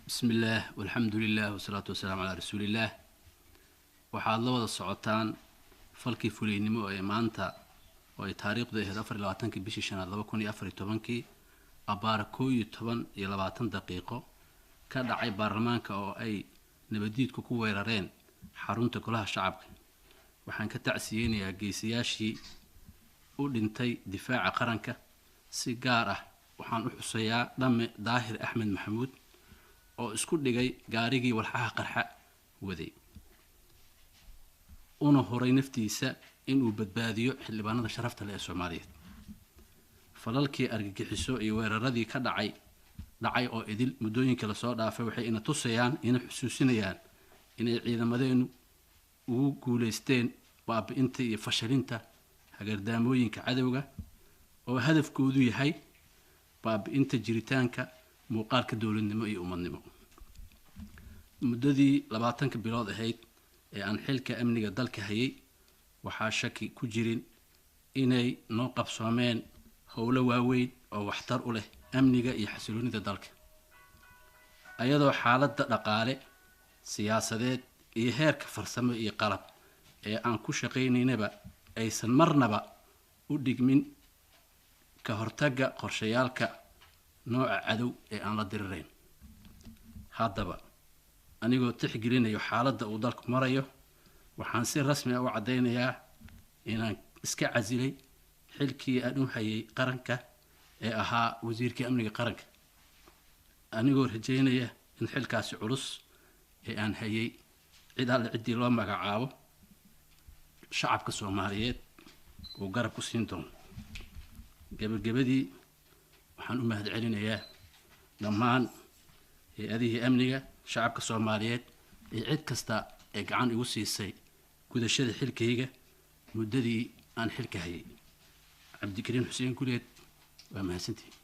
بسم الله والحمد لله والصلاة والسلام على رسول الله. waxaad la wada socotaan falkii fuliynimo ee maanta oo ay taariikhdu ahayd 24 bishii shanaad 2014 abaar 11:20 daqiiqo ka dhacay baarlamaanka oo ay nabadiidku ku weerareen xarunta golaha shacabka. waxaan ka tacsiyeenayaa geesiyaashii u dhintay difaaca qaranka. si gaar ah waxaan u xusayaa dhamme daahir axmed maxamuud oo isku dhigay gaarigii walxaha qarxa waday una horay naftiisa inuu badbaadiyo xildhibaanada sharafta leh ee Soomaaliyeed. falalkii argagixiso iyo weeraradii ka dhacay oo idil muddooyinka la soo dhaafay waxay ina tusayaan ina xusuusinayaan inay ciidamadeenu ugu guuleysteen baabi'inta iyo fashalinta hagardaamooyinka cadawga oo hadafkoodu yahay baabi'inta jiritaanka muuqaalka dawladnimo iyo ummadnimo. muddadii 20 bilood ahayd ee aan xilka amniga dalka hayay waxaa shaki ku jirin inay noo qabsoomeen howlo waaweyn oo waxtar u leh amniga iyo xasiloonida dalka, ayadoo xaaladda dhaqaale, siyaasadeed iyo heerka farsamo iyo qalab ee aan ku shaqaynaynaba aysan marnaba u dhigmin ka hortagga qorshayaalka nooca cadow ee aan la dirirayn. haddaba anigoo tixgelinayo xaaladda uu dalku marayo waxaan si rasmi ah u cadeynayaa inaan iska casilay xilkii aan u hayay qaranka ee ahaa wasiirka amniga qaranka, anigoo rajeynaya in xilkaasi culus ee aan hayay cid alle ciddii loo magacaabo shacabka Soomaaliyeed uu garab ku siin doono. gabagabadii waxaan u mahadcelinayaa dhammaan hay'adihii amniga, shacabka Soomaaliyeed iyo cid kasta ee gacan igu siisay gudashada xilkayga muddadii aan xilka hayay. cabdikariin xuseen guleed waa mahadsantihiin.